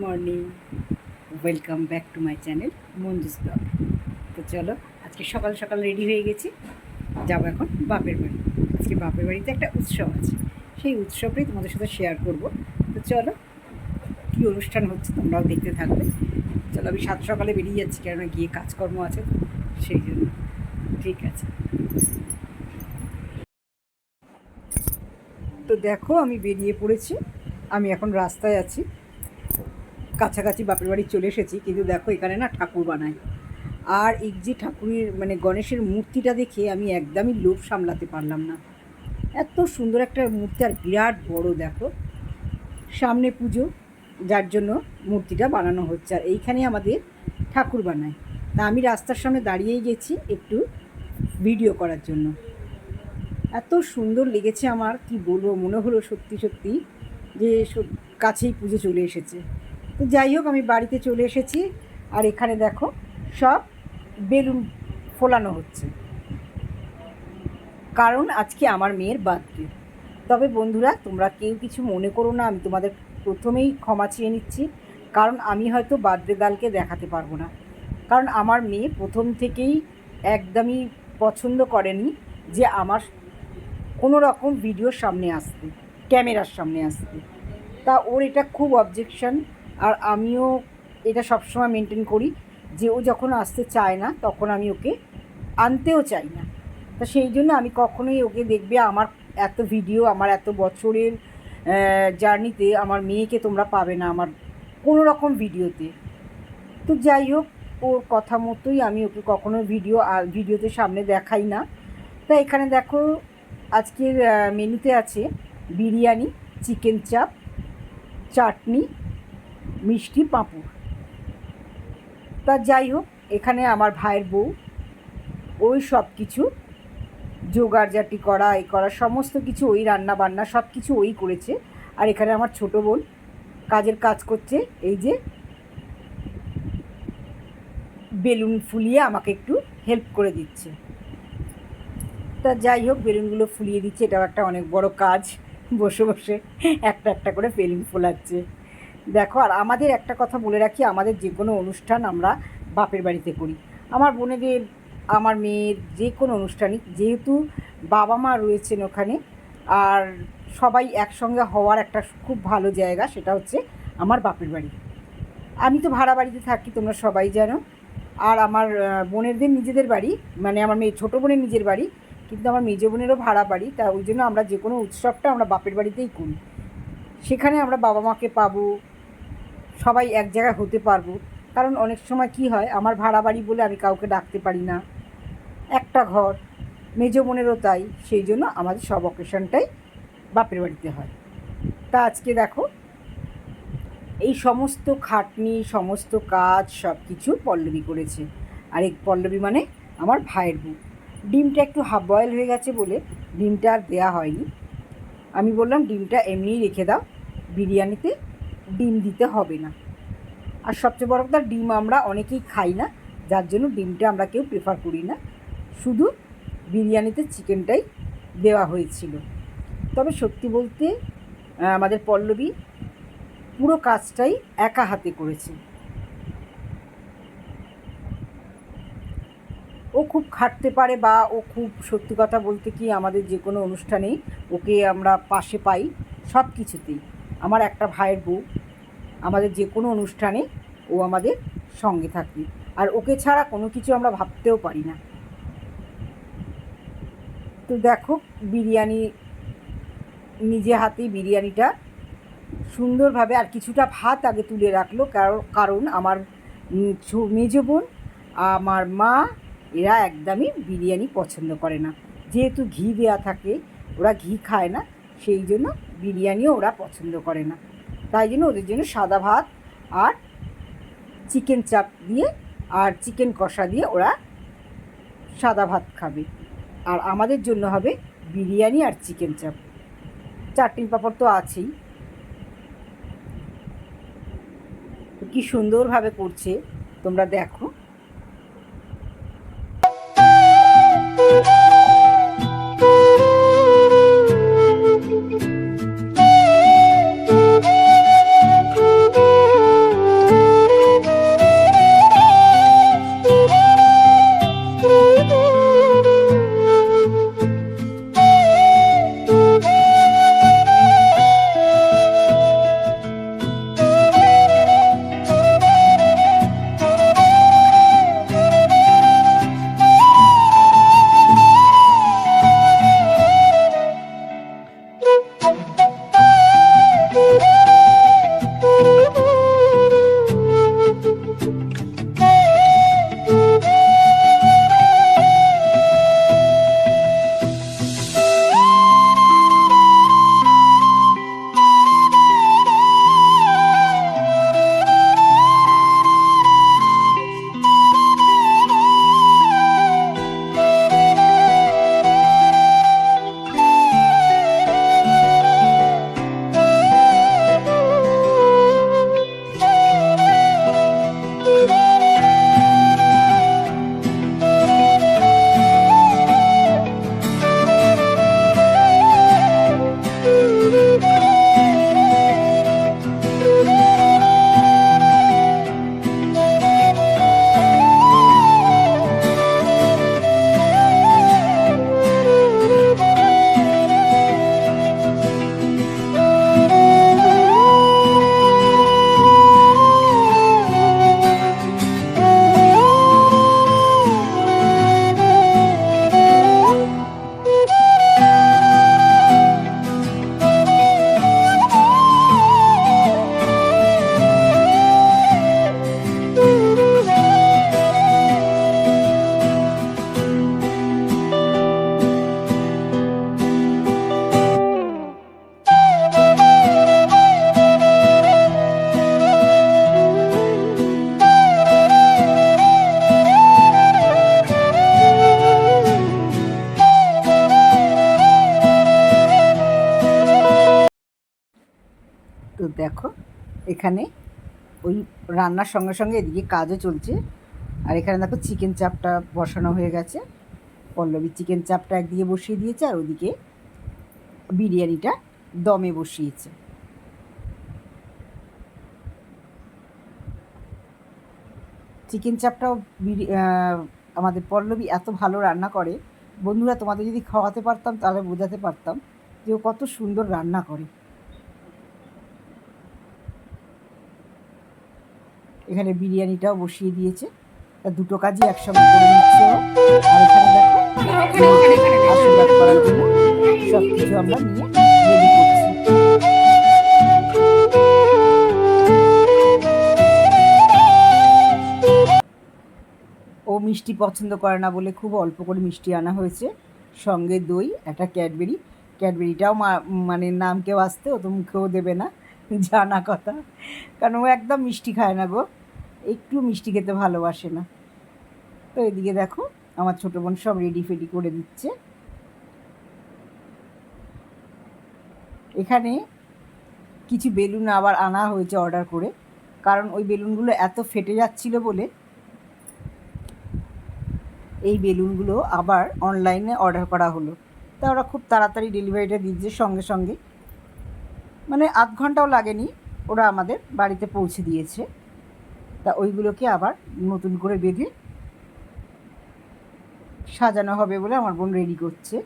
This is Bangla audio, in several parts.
Morning, welcome back to my channel Manju's blog. তো চলো, আজকে সকাল সকাল রেডি হয়ে গেছি, যাবো এখন বাপের বাড়ি। আজকে বাপের বাড়িতে একটা উৎসব আছে, সেই উৎসবটাই তোমাদের সাথে শেয়ার করব। তো চলো, কী অনুষ্ঠান হচ্ছে তোমরাও দেখতে থাকবে। চলো, আমি সাত সকালে বেরিয়ে যাচ্ছি, কেননা গিয়ে কাজকর্ম আছে, সেই জন্য। ঠিক আছে, তো দেখো আমি বেরিয়ে পড়েছি। আমি এখন রাস্তায় আছি, কাছাকাছি বাপের বাড়ি চলে এসেছি। কিন্তু দেখো, এখানে না ঠাকুর বানায়, আর এই যে ঠাকুরের মানে গণেশের মূর্তিটা দেখে আমি একদমই লোভ সামলাতে পারলাম না। এত সুন্দর একটা মূর্তি, আর বিরাট বড়। দেখো, সামনে পুজো, যার জন্য মূর্তিটা বানানো হচ্ছে, আর এইখানে আমাদের ঠাকুর বানায়। তা আমি রাস্তার সামনে দাঁড়িয়েই গেছি একটু ভিডিও করার জন্য। এত সুন্দর লেগেছে আমার, কি বলবো, মনে হলো সত্যি সত্যি যে কাছেই পুজো চলে এসেছে। তো যাই হোক, আমি বাড়িতে চলে এসেছি, আর এখানে দেখো সব বেলুন ফোলানো হচ্ছে, কারণ আজকে আমার মেয়ের বার্থডে। তবে বন্ধুরা, তোমরা কেউ কিছু মনে করো না, আমি তোমাদের প্রথমেই ক্ষমা চেয়ে নিচ্ছি, কারণ আমি হয়তো বার্থডে গার্লকে দেখাতে পারবো না। কারণ আমার মেয়ে প্রথম থেকেই একদমই পছন্দ করেনি যে আমার কোনো রকম ভিডিওর সামনে আসতে, ক্যামেরার সামনে আসতে। তা ওর এটা খুব অবজেকশন, আর আমিও এটা সবসময় মেনটেন করি যে ও যখন আসতে চায় না তখন আমি ওকে আনতেও চাই না। তা সেই জন্য আমি কখনোই ওকে দেখবে আমার এত ভিডিও, আমার এত বছরের জার্নিতে আমার মেয়েকে তোমরা পাবে না আমার কোনো রকম ভিডিওতে। তো যাই হোক, ওর কথা মতোই আমি ওকে কখনো ভিডিওতে সামনে দেখাই না। তা এখানে দেখো, আজকের মেনুতে আছে বিরিয়ানি, চিকেন চাপ, চাটনি, মিষ্টি, পাঁপড়। তা যাই হোক, এখানে আমার ভাইয়ের বউ ওই সব কিছু জোগাড়জাটি করা, এই করা, সমস্ত কিছু ওই, রান্না বান্না সব কিছু ওই করেছে। আর এখানে আমার ছোটো বোন কাজের কাজ করছে, এই যে বেলুন ফুলিয়ে আমাকে একটু হেল্প করে দিচ্ছে। তা যাই হোক, বেলুনগুলো ফুলিয়ে দিচ্ছে, এটাও একটা অনেক বড় কাজ, বসে বসে একটা একটা করে বেলুন ফোলাচ্ছে। দেখো, আর আমাদের একটা কথা বলে রাখি, আমাদের যে কোনো অনুষ্ঠান আমরা বাপের বাড়িতে করি। আমার বোনেদের, আমার মেয়ের যে কোনো অনুষ্ঠানই, যেহেতু বাবা মা রয়েছেন ওখানে, আর সবাই একসঙ্গে হওয়ার একটা খুব ভালো জায়গা, সেটা হচ্ছে আমার বাপের বাড়ি। আমি তো ভাড়া বাড়িতে থাকি, তোমরা সবাই জানো। আর আমার বোনেরদের নিজেদের বাড়ি, মানে আমার মেয়ে ছোটো বোনের নিজের বাড়ি, কিন্তু আমার মেজো বোনেরও ভাড়া বাড়ি। তা ওই জন্য আমরা যে কোনো উৎসবটা আমরা বাপের বাড়িতেই করি। সেখানে আমরা বাবা মাকে পাবো, সবাই এক জায়গায় হতে পারবো। কারণ অনেক সময় কি হয়, আমার ভাড়া বাড়ি বলে আমি কাউকে ডাকতে পারি না, একটা ঘর, মেজো বোনেরও তাই। সেই জন্য আমাদের সব অকেশনটাই বাপের বাড়িতে হয়। তা আজকে দেখো, এই সমস্ত খাটনি, সমস্ত কাজ সব কিছু পল্লবী করেছে। আর এই পল্লবী মানে আমার ভাইয়ের বউ। ডিমটা একটু হাফ বয়েল হয়ে গেছে বলে ডিমটা আর দেওয়া হয়নি। আমি বললাম ডিমটা এমনিই রেখে দাও, বিরিয়ানিতে ডিম দিতে হবে না। আর সবচেয়ে বড় কথা, ডিম আমরা অনেকেই খাই না, যার জন্য ডিমটা আমরা কেউ প্রেফার করি না, শুধু বিরিয়ানিতে চিকেনটাই দেওয়া হয়েছিল। তবে সত্যি বলতে, আমাদের পল্লবী পুরো কাজটাই একা হাতে করেছে। ও খুব খাটতে পারে, বা ও খুব, সত্যি কথা বলতে কি, আমাদের যে কোনো অনুষ্ঠানেই ওকে আমরা পাশে পাই, সব কিছুতেই। আমার একটা ভাইয়ের বউ, আমাদের যে কোনো অনুষ্ঠানে ও আমাদের সঙ্গে থাকে, আর ওকে ছাড়া কোনো কিছু আমরা ভাবতেও পারি না। তো দেখো, বিরিয়ানি নিজে হাতেই বিরিয়ানিটা সুন্দরভাবে, আর কিছুটা ভাত আগে তুলে রাখলো, কারণ আমার মেজো বোন, আমার মা, এরা একদমই বিরিয়ানি পছন্দ করে না। যেহেতু ঘি দেওয়া থাকে, ওরা ঘি খায় না, সেই জন্য বিরিয়ানিও ওরা পছন্দ করে না। তাই জন্য ওদের জন্য সাদা ভাত আর চিকেন চাপ দিয়ে আর চিকেন কষা দিয়ে ওরা সাদা ভাত খাবে, আর আমাদের জন্য হবে বিরিয়ানি আর চিকেন চাপ। চাটনি পাঁপড় তো আছেই। কি সুন্দরভাবে করছে, তোমরা দেখো। তো দেখো এখানে ওই রান্নার সঙ্গে সঙ্গে এদিকে কাজও চলছে। আর এখানে দেখো চিকেন চাপটা বসানো হয়ে গেছে। পল্লবী চিকেন চাপটা একদিকে বসিয়ে দিয়েছে আর ওদিকে বিরিয়ানিটা দমে বসিয়েছে। চিকেন চাপটাও আমাদের পল্লবী এত ভালো রান্না করে, বন্ধুরা তোমাদের যদি খাওয়াতে পারতাম তাহলে বোঝাতে পারতাম যে ও কত সুন্দর রান্না করে। এখানে বিরিয়ানিটাও বসিয়ে দিয়েছে, তা দুটো কাজই একসঙ্গে করে নিচ্ছে ও। আর এখানে দেখো আশীর্বাদ করার জন্য সব কিছু আমরা নিয়ে রেডি করছি। ও মিষ্টি পছন্দ করে না বলে খুব অল্প করে মিষ্টি আনা হয়েছে, সঙ্গে দই, একটা ক্যাডবেরি। ক্যাডবেরিটাও মানে নাম কেউ আসতে ও তো মুখেও দেবে না, জানা কথা, কারণ ও একদম মিষ্টি খায় না গো, একটু মিষ্টি খেতে ভালোবাসে না। তো এদিকে দেখো আমার ছোটো বোন সব রেডি ফেডি করে দিচ্ছে। এখানে কিছু বেলুন আবার আনা হয়েছে অর্ডার করে, কারণ ওই বেলুনগুলো এত ফেটে যাচ্ছিল বলে এই বেলুনগুলো আবার অনলাইনে অর্ডার করা হলো। তা ওরা খুব তাড়াতাড়ি ডেলিভারিটা দিচ্ছে, সঙ্গে সঙ্গে, মানে আধ ঘন্টাও লাগেনি, ওরা আমাদের বাড়িতে পৌঁছে দিয়েছে। তা ওইগুলোকে আবার নতুন করে বেঁধে সাজানো হবে বলে আমার বোন রেডি করছে।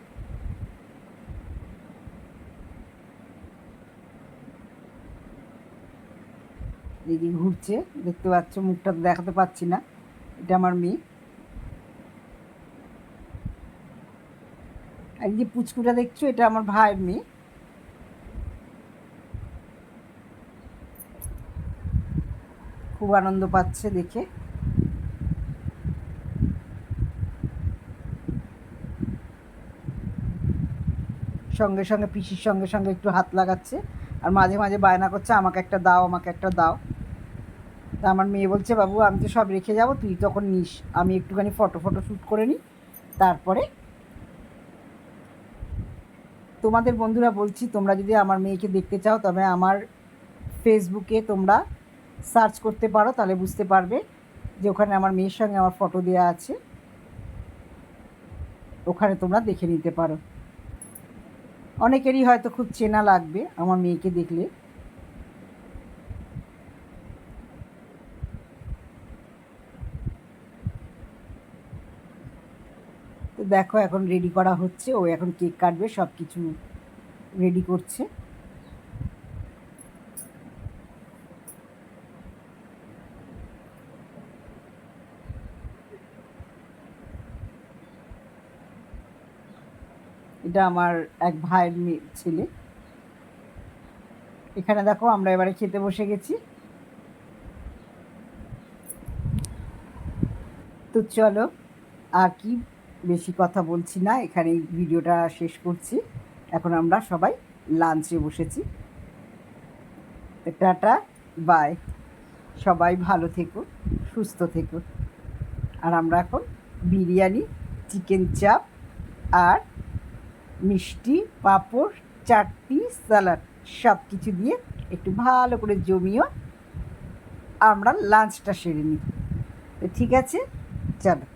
দিদি ঘুরছে, দেখতে পাচ্ছ, মুখটা দেখাতে পাচ্ছি না, এটা আমার মেয়ে। আর এই যে পুচকুটা দেখছো, এটা আমার ভাইয়ের মেয়ে। খুব আনন্দ পাচ্ছে দেখে। সঙ্গে সঙ্গে পিসির সঙ্গে সঙ্গে একটু হাত লাগাচ্ছে, আর মাঝে মাঝে বায়না করছে আমাকে একটা দাও, আমাকে একটা দাও। তা আমার মেয়ে বলছে বাবু আমি তো সব রেখে যাব, তুই তখন নিস, আমি একটুখানি ফটো শ্যুট করে নিই তারপরে। তোমাদের বন্ধুরা বলছি, তোমরা যদি আমার মেয়েকে দেখতে চাও তবে আমার ফেসবুকে তোমরা সার্চ করতে পারো, তাহলে বুঝতে পারবে যে ওখানে আমার মেয়ের সঙ্গে আমার ফটো দেওয়া আছে, ওখানে তোমরা দেখে নিতে পারো। অনেকেরই হয়তো খুব চেনা লাগবে আমার মেয়েকে দেখলে। তো দেখো এখন রেডি করা হচ্ছে, ও এখন কেক কাটবে, সব কিছু রেডি করছে। এটা আমার এক ভাইয়ের ছেলে। এখানে দেখো আমরা এবারে খেতে বসে গেছি। তো চলো, আর কি বেশি কথা বলছি না, এখানে ভিডিওটা শেষ করছি। এখন আমরা সবাই লাঞ্চে বসেছি। তো টাটা, বাই, সবাই ভালো থেকো, সুস্থ থেকো। আর আমরা এখন বিরিয়ানি, চিকেন চাপ আর মিষ্টি, পাঁপড়, চাটনি, স্যালাড সব কিছু দিয়ে একটু ভালো করে জমিয়ে আমরা লাঞ্চটা সেরে নিই। তো ঠিক আছে, চলো।